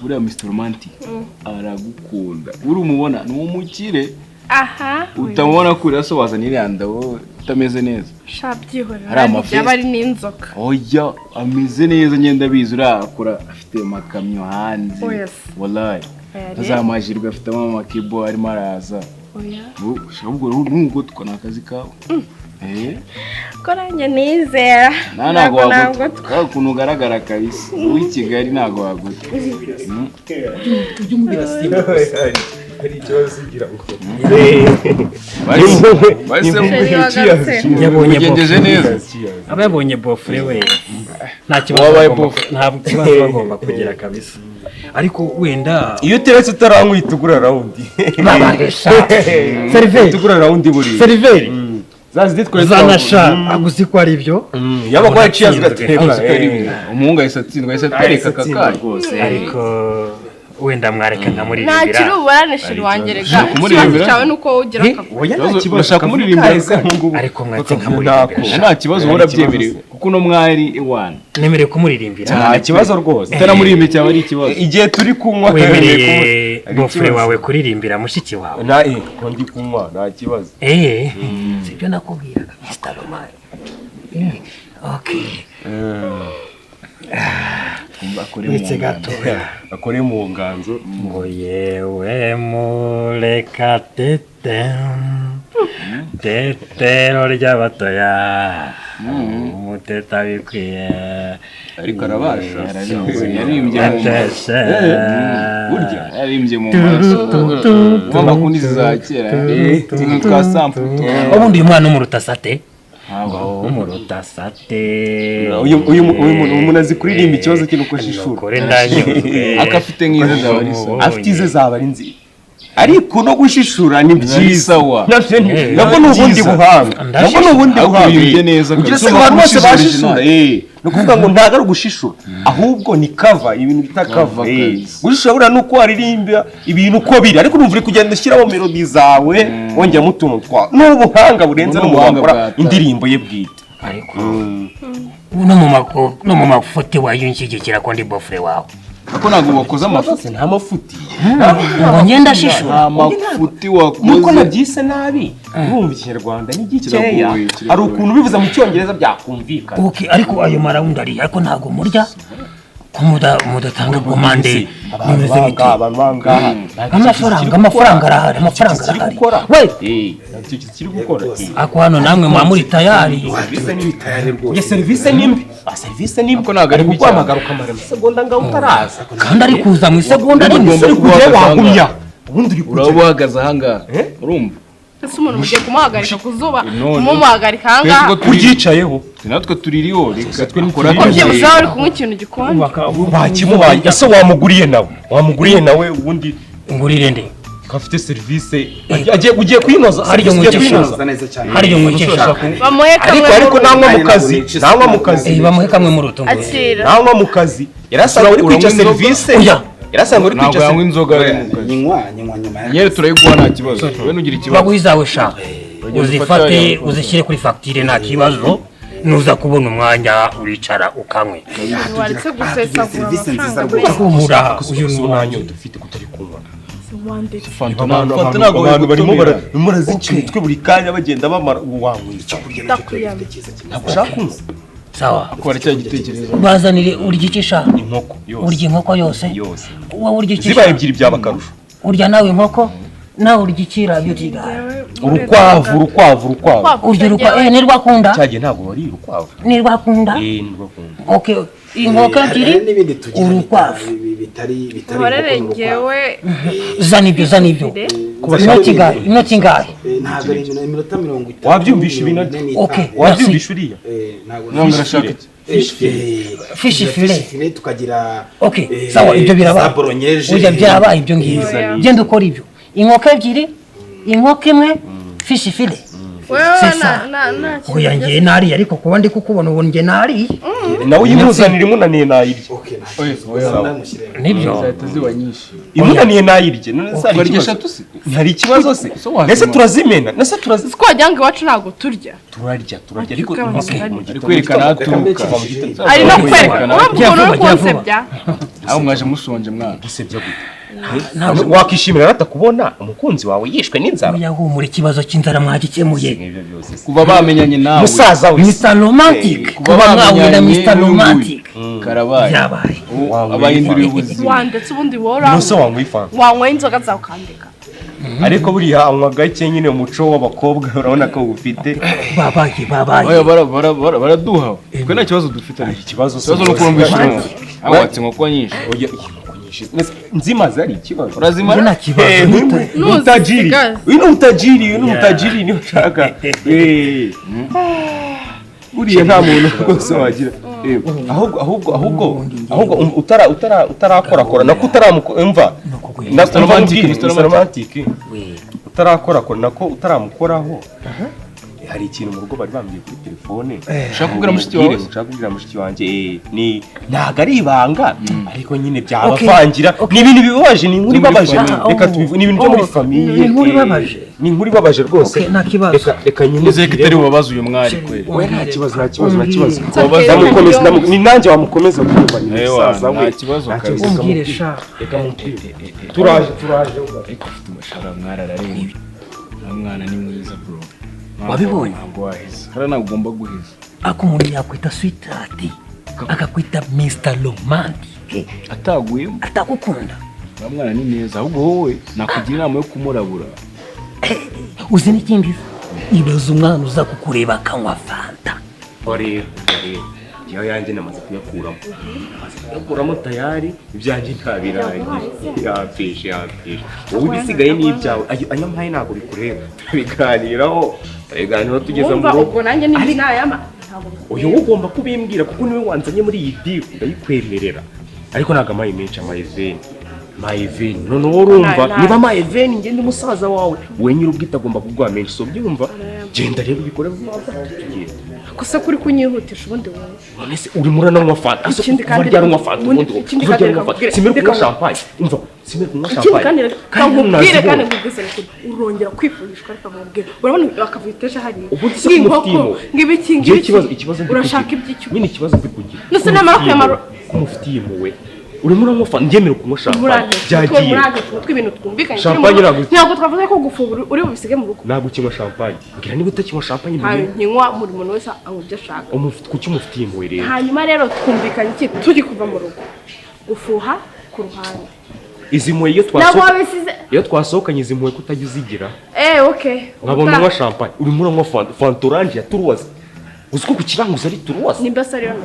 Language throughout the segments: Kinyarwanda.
buriya Mr Romantic aragukunda urumubona ni umukire aha utamubona kuri so wazanira yandabo utameze neza shabyihora byaba ari n'inzoka oya ameze neza ngenda bizi urakora afite makamyo hanze wallahi azamajirwe afite mama kibo arimo araza oya ubwo nubwo tukona akazi kawe koranye nizera ntago wagutwa kuntu ugaragara kabisa uwi Kigali ntago wagutwa ujye umubira simba hari ikibazo ugira ngo yabonye gendeje neza aba yabonye bofre we nta kibazo bagomba kugira kabisa ariko wenda iyo teretse utarankwita ugura rawundi seriveri tugura rawundi buri seriveri zazi twese zanasha aguzi ko ari byo yaba kwa chiaz gateba umuhungu ayisatsindwa ayisatwereka kakari rwose ariko wenda mwareka nkamuririmbira nta kiri uburanisha wangerega cyawe nuko ugira urashaka kumuririmbira ariko mwate nkamuririmbira nta kibazo uhora byemerewe kuko no mwari iwana nemereye kumuririmbira nta kibazo rwose utanamurimbe cyaba ari ikibazo igihe turi kunywa wemereye bofre wawe kuririmbira mushiki wawe na ko ndi kunywa nta kibazo sibyo nakubwiraga Mr Romantic okay uretse gato akore mu nganzo ngo yewe mureka tetero ry'abatoya umuteta bikwiye ariko arabasha yarimbye mu maso mama kundi za kera twa sample ubundi uyu mwana umuruta sate umuruta sate uyu umuntu azi kuririmba ikibazo cyo gukoshishura kore ndanyuzwe akafite nk'ize zabarisa afite ize zabari nzi ariko no gushishura ni byiza nabwo n'ubundi buhanga nabwo n'ubundi buhanga neza kugira se abantu bose bashishura no kuvuga ngo ntago ari gushishura ahubwo ni cover ibintu bita cover gushishura bura nuko waririmba ibintu uko biri ariko numvire kugenda ushyiraho melody zawe wongera mutuntu twa n'ubuhanga burenze no muhanga indirimbo ye bwite ariko no mu mafoto wayunshyigikira ko ndi bofre wawe ako ntago wakoze amafuti nta mafuti ngo ngenda shishura amafuti wakoze nuko nabyise nabi urumva ikinyarwanda ni gikeya hari ukuntu bivuza mu cyongereza byakumvikana okay ariko ayo marawundi ari ariko ntago murya ko mudatanga komande nimeze biti amafaranga arahari we kiri gukora ako hano namwe mwamuri tayari ya service nimbi service nimbi ko ntago ari guhamagara ukamara segonda ngaho utaraza kandi ari kuza mu isegonda rimwe wagumya ubundi uri urabahagaze ahangaha urumva ese umuntu mugiye kumuhagarika kuzuba kumuhagarika ahangaha kuryicayeho natwe tuririho reka twe nikora byibuze uri kunywa ikintu gikonje bakimubaye ese wamuguriye nawe ubundi ngurire nde kafite service ugiye kwinoza hariyo mwikesha bamuhe kamwe ariko nanywa mu kazi bamuhe kamwe mu rutungo nanywa mu kazi yarasanga uri kwica service yarasanga uri kwica ntabwo inzoga nywa nyuma nyere turayiguha nta kibazo we nugira ikibazo bagwizawe sha uzifate uzishyire kuri facture nta kibazo nuza kubona umwanya uricara ukanywe waretse gusesagura service nziza kumura uyu n'umwanya dufite kutari kunywa fanta abantu barimo barazicira twe buri kanya bagenda bamara uwangu ntabwo ushaka kunywa sawa akora cya gitekerezo bazanire urya ikisha inkoko urya inkoko yose wowe urya ikisha zibaye ebyiri by'abakarusho urya nawe inkoko nawe urya ikira byo tigara urukwavu urya ni rwakunda cyagiye ntabwo bari urukwavu ni rwakunda okay inkoko ebyiri urukwavu bitari ngewe zana ibyo inoti ngahe ntabwo ari iminota 30 wabyumvisha ibintu okay wabyumvisha uriya ntabwo urashaka fishi file tukagira okay sawa ibyo biraba urya byabaye ibyo ngibyo genda ukora ibyo inkoko ebyiri inkoko imwe fishi file oya njye nariye ariko kuba ndi kukubona ubu njye nariye nawe uyimuzanira imunaniye nayirye nibyo ziba nyinshi imunaniye nayirye hari ikibazo se ese turazimena nese turazimena ko wagira ngo iwacu ntabwo turya turarya ariko ari kwerekana aturuka ari no kwerekana urabona ko konsebya aho mwaje mushonje mwana gusebya gute wakishimira natakubona umukunzi wawe yishwe n'inzara yahumura ikibazo cy'inzara mwagikemuye kuva bamenyanye nawe musaza we Mr. Romantic kuba mwahuye na Mr. Romantic karabaye yabaye abahinduriye ubuzima wandetse ubundi wora nose wanywa ifanta wanywa inzoga zawe ukandika ariko buriya anywa gake nyine umuco w'abakobwa urabona ko ufite babaye baraduha twe nta kibazo dufite ariko ikibazo no kurumva ishimo awatse nko nyinshi nzimaze ari ikibazo urazima nta kibazo utajiri uyu ni utajiri ni ushaka buriya nta muntu rwose wagira ahubwo utarakora nako utaramumva romantic utarakora nako utaramukoraho hari ikintu mu rugo bari bambwiye kuri telefone ushaka kubwira mushiki wawe ushaka kubwira mushiki wanjye ni ntago ari ibanga ariko nyine byabavangira ni ibintu bibabaje ni inkuru ibabaje reka ni ibintu byo muri famiye ni inkuru ibabaje rwose nta kibazo reka nyine nizeye ko itari bubabaze uyu mwari kweli we nta kibazo ni nanjye wamukomeza kumva ni musaza we nta kibazo kabisa umbwire sha reka mupire turaje ariko ufite umushahara mwari arareba mwana ni mwiza bro wabibonye ntabwo waheze hara ntabwo ugomba guheza ako umuntu yakwita sweetheart akakwita Mr. Romantic ataguyemo atagukunda mwana ni neza ahubwo wowe nakugira inama yo kumurabura uzi n'ikindi ibaza umwana uza kukureba akanywa fanta rero iyo yanjye namaze kuyakuramo tayari ibyanjye ntabirangiye yapishe wowe ibisigaye ni ibyawe ayo mpaye ntabwo bikureba tubiganiraho tugeze mu rugo ubwo nanjye n'indi nayama uyu ugomba kubimbwira kuko niwe wanzanye muri iyi deal ndayikwemerera ariko ntabwo amaye menshi Maiveni noneho urumva niba Maiveni njye ndi musaza wawe we nyiri ubwite agomba kuguha menshi so byumva genda rero ubikore vuba tugende gusa kuri kunyihutisha ubundi wowe none se uri murananywa fanta ikindi kandi unywa fanta ubundi simere kunywa champagne umva simere kunywa champagne kandi nkubwise urongera kwifurishwa ariko mubwire urabona akavitesha hari nk'inkoko ngibiki urashaka iby'icyo nyine ikibazo kugira nose namara kuyamara umufitiye impuhwe urimo uranywa fanta ngemera kunywa champagne byagiye ibintu twumvikanye champagne ntabwo twavuze ko gufungura uri bubisige mu rugo ntabwo ukinywa champagne ngira niba utakinywa champagne nkinywa buri muntu wese anywa ibyo ashaka kuki umufitiye impuhwe rero hanyuma rero twumvikanye iki turi kuva mu rugo gufuha ku ruhande izi mpuhwe iyo twasohokanye izi mpuhwe kutajya uzigira okay nkabona unywa champagne urimo uranywa fanta orange ya turuwazi uzi ko ku kiranguza ari turuwazi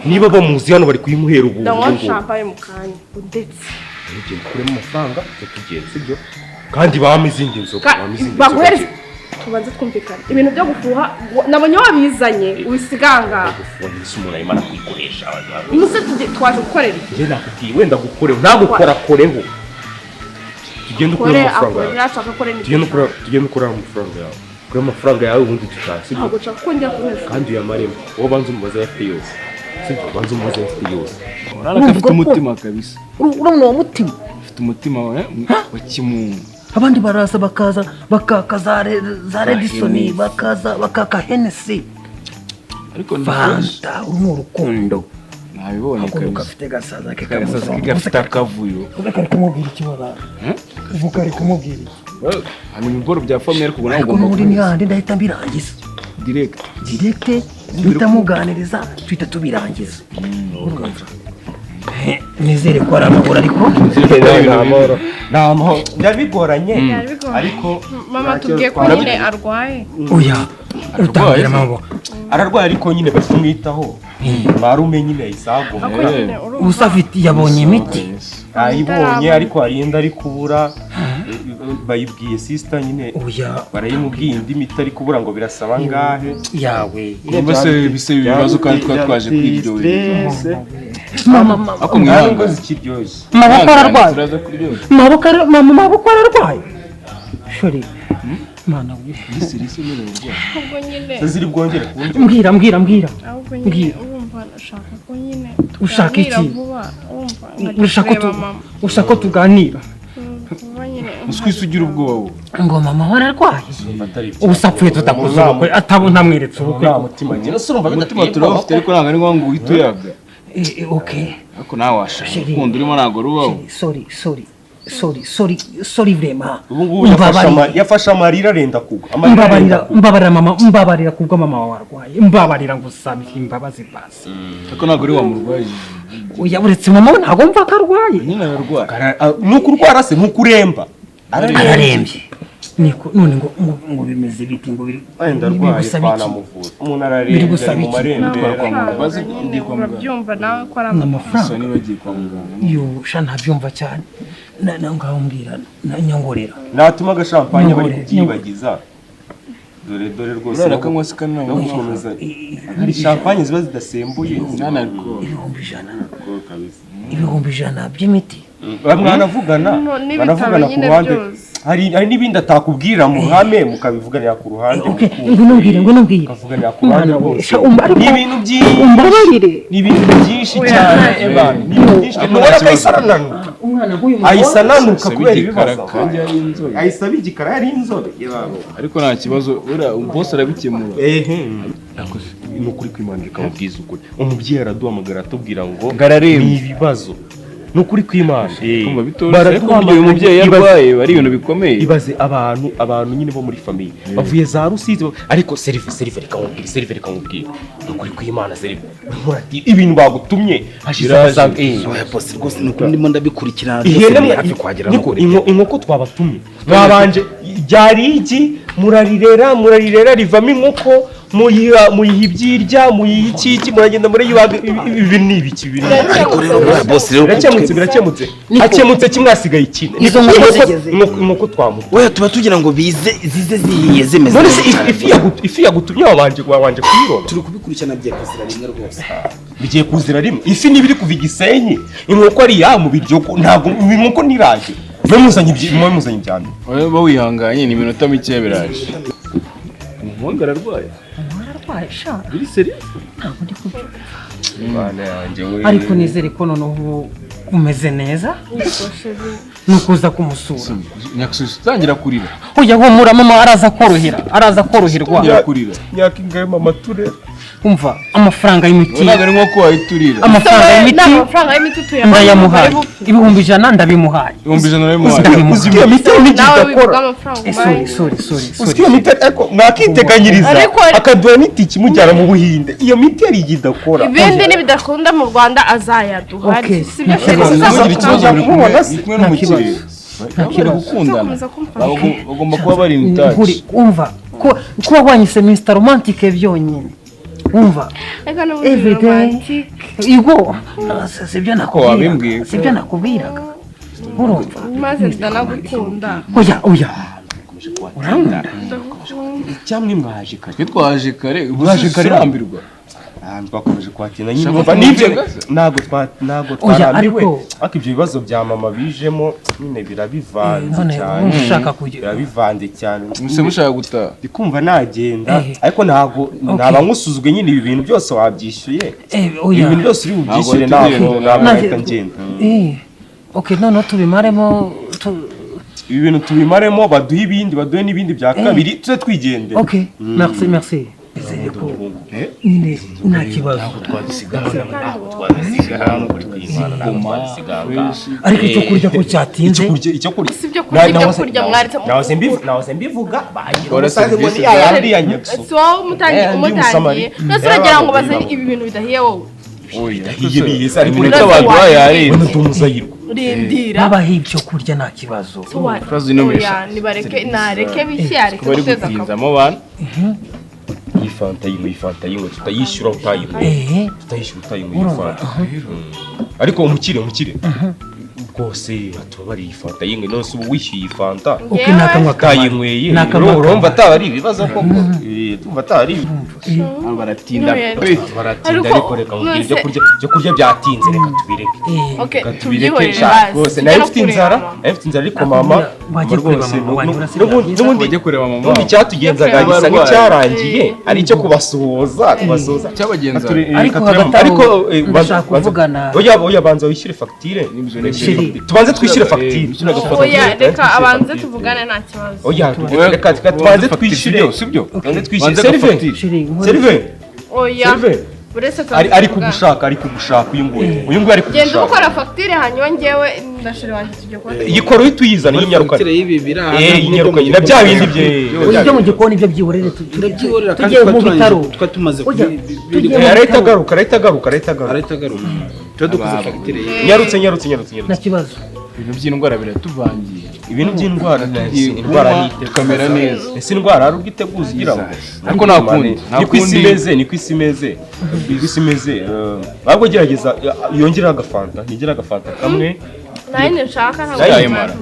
niba bamuzi hano bari kuyimuhera ubu ndanywa champagne mu kanya ndetse ugenda ukuremo amafaranga tugenda sibyo kandi bama izindi nzoga baguhereza tubanze twumvikana ibintu byo gufuha nabonye wabizanye ubisiganga gufuha ni umuntu ayimana kwikoresha nuse twaje gukorera iki njye nakubwiye wenda gukoreho ntagukorakoreho tugenda ukuremo amafaranga tugenda ukuremo amafaranga yawe kuri amafaranga yawe ubundi tutasi ntabwo nshaka ko njya kuresha kandi uyamaremo uwo banza umubaze afite yose sibyo banza umubaze afite yose urabona ko afite umutima kabisa urabona uwo mutima afite umutima wa kimuntu abandi baraza bakaza bakaka za Redison bakaza bakaka Hennessy ariko fanta uri urukundo nabibonye kabisa gafite gasaza gafite akavuyo ukari kumubwira ikibara ukari kumubwira hano ibigoro bya famille ariko nawe ugomba muri ni handi ndahita mbirangiza direct tutamuganiriza twita tubirangiza nizere ko ari amahoro ariko namahoro ndabigoranye ariko mama tubwiye ko nyine arwaye oya utangira mama ararwaye ariko nyine bari kumwitaho marume nyine isago usafite yabonye imiti ayibonye ariko arinda ari kubura bayibwiye sister nyine barayimubwiye indi miti ari kubura ngo birasaba ngahe yawe mbese bise ibibazo kandi twaje kwiryohera mama ako mwango zikiryoshye maboko ararwaye maboko ararwaye shori mana Serisi umerewe urwaye. ahubwo nyine ziri bwongere kundi mbwira ahubwo nyine urumva nashaka ko nyine Ushaka iki? vuba urumva ushaka ko tuganira vuba nyine Uswise ugira ubwoba wowe. ngo mama wararwaye atari ubusapfuye tutakoze ubukwe atabo ntamweretse ubukwe nta mutima ngira surumva Umutima turafite ariko ntabwo ari ngombwa uhite uyaga. okay Ariko nawe washaka ukunda urimo ntabwo rubaho. sorry vraiment ubu ngubu yafashe amarira arenda kugwa mbabarira mama mbabarira kubwo mama wawe warwaye mbabarira ngo usabye imbabazi basi Ariko ntabwo uri wamurwaye. oya uretse mama we ntabwo mva ko arwaye Nyine ararwaye. nuko urwara se nkuko uremba ararembye niko none ngo bimeze biti ngo biri wenda arwaye twanamuvura umuntu ararembye ari mu marembera urabyumva nawe ko ari amafaranga Gusa niba agiye kwa muganga. yo sha ntabyumva cyane na ngaho mbwira nyongorera natuma agashampanye bari kubyibagiza dore rwose Urara kanywa se kanwa no gukomeza hari champagne ziba zidasembuye Nana alcohol. ibihumbi ijana by'imiti banavugana ku ruhande hari n'ibindi atakubwira mu ruhame mukabivuganira ku ruhande ngwino mbwire mukavuganira ku ruhande rwose ni ibintu byinshi umbabarire ni ibintu byinshi cyane ebana ni ibintu byinshi nubona kayisarananuka umwana nk'uyu ayisananuka kubera ibibazo Kandi ari inzobe. ayisaba igikara yari inzobe Ariko nta kibazo ura boss arabikemura. ni ukuri kw'Imana ikamubwiza ukuri umubyeyi araduhamagara atubwira ngo Ngararembe. ni ibibazo ni ukuri kw'Imana Kumva bitoroshye ariko uyu mubyeyi yarwaye bari ibintu bikomeye. ibaze abantu nyine bo muri famiye bavuye za Rusizi ariko serive reka nkubwire ni ukuri kw'Imana serive murati ibintu bagutumye hashize abasaga oya boss rwose nuko ndimo ndabikurikirana ihene hafi kuhagera niko inkoko twabatumye babanje ryari iki murarirera rivamo inkoko muyiha ibyirya muyiha iki muragenda muri ibi ni ibiki biri ariko rero boss rero birakemutse kimwe hasigaye ikindi Izo nkoko zigeze. inkoko twamuha oya tuba tugira ngo zize zihiye zimeze none se neza. ifi yagutumye wabanje kuyiroba turi kubikurikirana bya kuzira rimwe rwose bigiye kuzira rimwe ifi niba iri kuva Igisenyi inkoko ari ya mu biryo ntabwo inkoko niraje muzanye ibya mbere Oya bawihanganye ni iminota mike biraje. Umuhungu ararwaye. sha Biri serious. ntabwo ndi kubyumva Imana yanjye we ariko nizere ko noneho ubu umeze neza ni ukuza kumusura Nyakususu utangira kurira. oya humura mama araza koroherwa Utangira kurira. myaka ingahe mama turera umva amafaranga y'imiti Ntabwo ari nko wayiturira. amafaranga y'imiti amafaranga y'imiti ndayamuhaye ibihumbi 100 ndabimuhaye 100 nawe uziye mitero nawe bivuga n'igidakora amafaranga sorry uziye mitero ariko mwakiteganyiriza Ariko- akaduha n'itiki mujyana mu Buhinde iyo miti yari igidakora ibindi nibidakunda mu Rwanda azayaduha Okay. sibyo Ntugire ikibazo buri kumwe Nta kibazo. kumwe n'umukire. Bari gukundana. Uzakomeza kumfasha. Bagomba kuba bari in touch. nkuri umva kuba wanyise Mr Romantic byonyine umva Reka n'ubundi everyday romantic. igo sibyo wabimbwiye ko- nakubwiraga urumva maze ndanagukunda oya urangara cyamwe mwaje kare Twe twaje kare, Mwaje kare. urambirwa. twakomeje kwakira nyine Shaka umva nibyo kumutegaza. ntabwo Oya, twarambiwe ariko- ariko ibyo bibazo bya mama bijemo nyine birabivanze none cyane ushaka kugira birabivanze cyane Muse mushaka gutaha. ndikumva nagenda Eh. ariko ntabwo naba nkusuzugwe nyine ibi bintu byose wabyishyuye oya ibi bintu byose uri bubyishyure Ntabwo ntabwo tugenda. ntabwo Nanjye- nahita ngenda okay noneho tubimaremo ibi bintu tubimaremo baduhe n'ibindi bya kabiri tuze twigendera okay merci nizere ko nyine nta kibazo ariko icyo kurya ko cyatinze icyo kurya Sibyo kurya ibyo kurya mwaretse nahoze mbivuga bagira Kora umusazi ngo serivisi ni yayandi ya nyakso si wowe umutangiye ndetse uragira ngo bazane ibi bintu bidahiye wowe Oya. Hiye bihise ariko Iminota baduhaye yarenze. ubona tumuzayirwa rindira babaho ibyo kurya nta kibazo Ikibazo ino oya mesha. nibareke nareke bishye areke Bari guteza akavuyo gutinzamo abantu. iyi fanta yinywe tutayishyura utayinywe tutayishyura utayinywe iyi fanta ariko umukire rwose atubabariye iyi fanta yinywe none se ubu wishyuye iyi fanta uko nakanywa utayinyweye Ni akamaro. urumva ataba ari ibibazo koko tumva atari Baratinda Oya. pe. baratinda ariko reka mubwire ibyo kurya byatinze reka tubireke Okay, tubireke tubyihorere rwose nayo mfite inzara ariko mama rwose n'ubundi kureba mama n'ubundi cyatugenzaga gisa nk'icyarangiye ari cyo kubasuhuza cyabagenza ariko ndashaka kuvugana oya banza wishyure fagitire tubanze twishyure fagitire oya reka abanze tuvugane nta kibazo oya reka tubanze twishyure sibyo tubanze twishyure serive oya ari kugushaka uyu nguyu ari kugushaka genda ukora fagitire hanyuma njyewe ndashire wanjye tujye kwa yikora uhita uyizana y'inyarukanye y'inyarukanye na bya bindi bye ujye mu gikoni ibyo byiborere tugiye mu bitaro tumaze arahita agaruka dukoze fagitire nyarutse nta kibazo ibintu by'indwara biratuvangiye ibintu by'indwara indwara tukamera neza ese indwara ari ubwiteguza ugira ngo ariko nta kundi niko isi imeze ahubwo gerageza yongera agafanta ntigera agafanta kamwe nayo nshaka ntabwo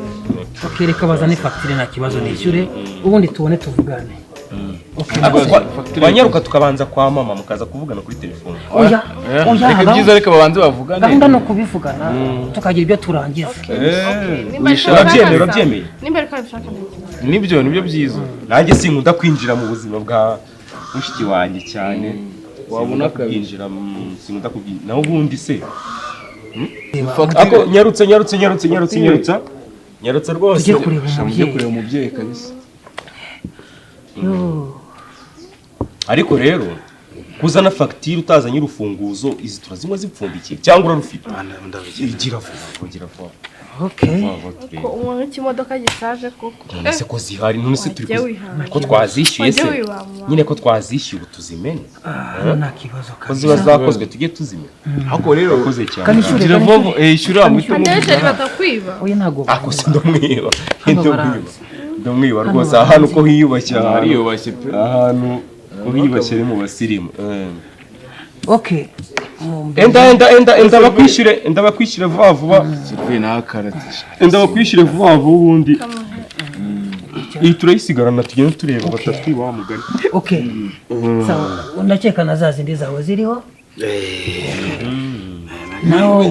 ukereka bazane fagitire nta kibazo nishyure ubundi tubone tuvugane twanyaruka tukabanza kwa mama mukaza kuvugana kuri telefone reka byiza reka babanze bavugane gahunda no kubivugana tukagira ibyo turangiza urabyemeye nimba kandi ushaka nibyo byiza nanjye sinkunda kwinjira mu buzima bwa mushiki wanjye cyane wabona kwinjira sinkunda kubyinjira naho ubundi se ako nyarutse rwose tujye kureba umubyeyi kabisa ariko rero kuzana fagitire utazanye urufunguzo izi turazinywa zipfundikiye cyangwa urarufite gira vuba umuntu w'ikimodoka gisaje koko ese ko zihari none se turi ko twazishyuye se nyine ko twazishyuye tuzimene nta kibazo ko ziba zakozwe tujye tuzimena ariko rero akoze cyane gira vuba ishyura muhita ndetse batakwiba oya ntago ako se ndomwiba rwose ahantu ko hiyubashye hariyubashye pe ahantu ko hiyubashye mu basirimu okay enda bakwishyure vuba vuba Sylvie nakaratisha enda bakwishyure vuba vuba ubundi iyi turayisigarana tugenda tureba batatwiba wa mugani okay sawa ndakeka na za zindi zawe ziriho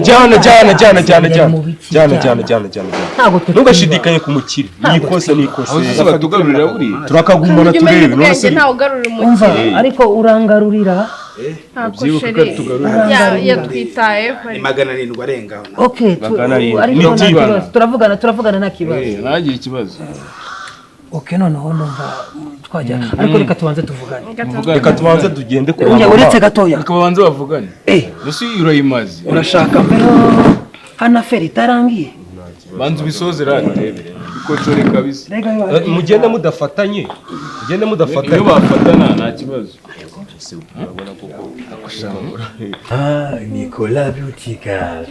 jana ntugashidikanye ku mukire nikose batugarurira buri turakagumana turebe none se ntawe ugarurira umukire ariko urangarurira ntabwo sheri yatwitayeho ni 700 arengaho okay turavugana nta kibazo nagira ikibazo okay noneho ndumva twajya ariko reka tubanze tuvugane reka tubanze tugende ku mama uretse gatoya reka babanze bavugane ese urayimaze urashaka mbere hana feri tarangiye banze ubisoze rate bikocore kabisa mugende mudafatanye iyo bafatana nta kibazo Nicolas Beauty Girl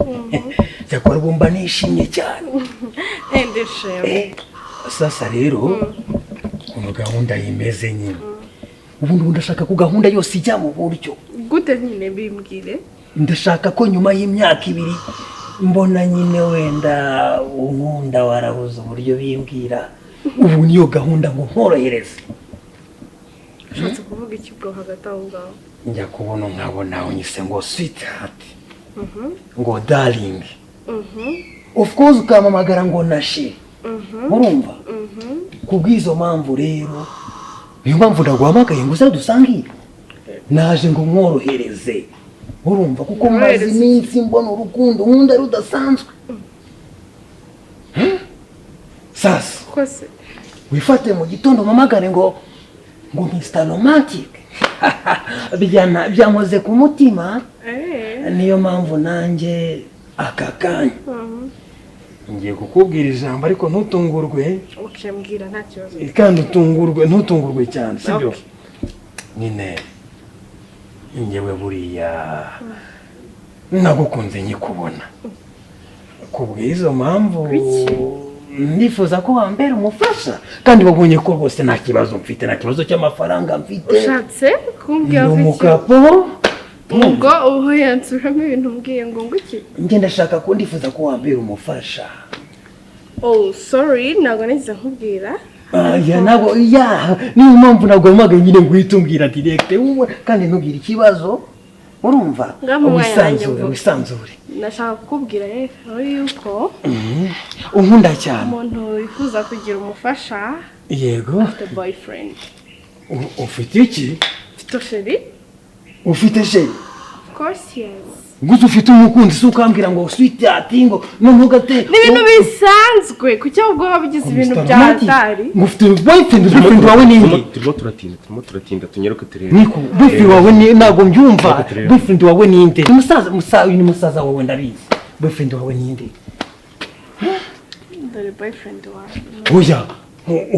cyakora bumba nishimye cyane sasa rero uno gahunda yimeze nyine ubundi ndashaka ko gahunda yose ijya mu buryo gute nyine bimbwire ndashaka ko nyuma y'imyaka 2 mbona nyine wenda unkunda warabuze uburyo bimbwira ubu niyo gahunda ngo nkorohereze ushatse kuvuga iki bwo hagati aho ngaho njya kubona nkabona unyise ngo sweetheart ngo darling of course ukamamagara ngo nashi urumva kubwizo mpamvu rero niyo mpamvu ndaguhamagaye ngo uzadusangire naje ngo mworohereze urumva kuko maze iminsi mbona urukundo nkunda rudasanzwe sasa wifate mu gitondo mpamagare ngo Mr. Romantic byankoze ku mutima niyo mpamvu nanjye aka kanya ngiye kukubwira ijambo ariko ntutungurwe ukembwira nta kibazo kandi ntutungurwe cyane sibyo nyine njyewe buriya nagukunze nyikubona kubw'izo mpamvu ndifuza ko wambera umufasha kandi wabonye ko rwose nta kibazo mfite nta kibazo cy'amafaranga mfite ushatse kumbwira ko umukapo ubwo ubu yansuramo ibintu mbwiye ngo iki njye ndashaka ko ndifuza ko wambera umufasha sorry ntabwo nahise nkubwira ntabwo niyo mpamvu nagombaga nyine ngo uhite umbwira direct kandi ntugire ikibazo urumva wisanzure wisanzure nashaka kukubwira rero yuko unkunda cyane umuntu wifuza kugira umufasha yego afite boyfriend ufite iki ufite sheri ufite sheri of course yes gusa ufite umukunzi si ukambwira ngo sweetheart ngo ntugate ni ibintu bisanzwe kuki ahubwo wabigize ibintu bya hatari ngo ufite boyfriend wawe ninde turimo turatinda tunyeruke turebe niko boyfriend wawe ni ntabwo mbyumva boyfriend wawe ninde ni musaza wawe ndabizi boyfriend wawe ninde dore boyfriend wawe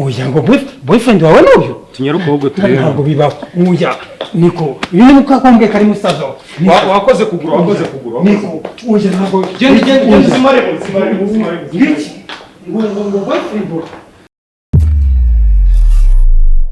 oya ngo boyfriend wawe n'uyu tunyeruke ahubwo turebe ntabwo bibaho oya niko uyu ni mukakwambwe kari musaza wakoze kugura niko oya ntabwo genda zimare ngo boyfriend wawe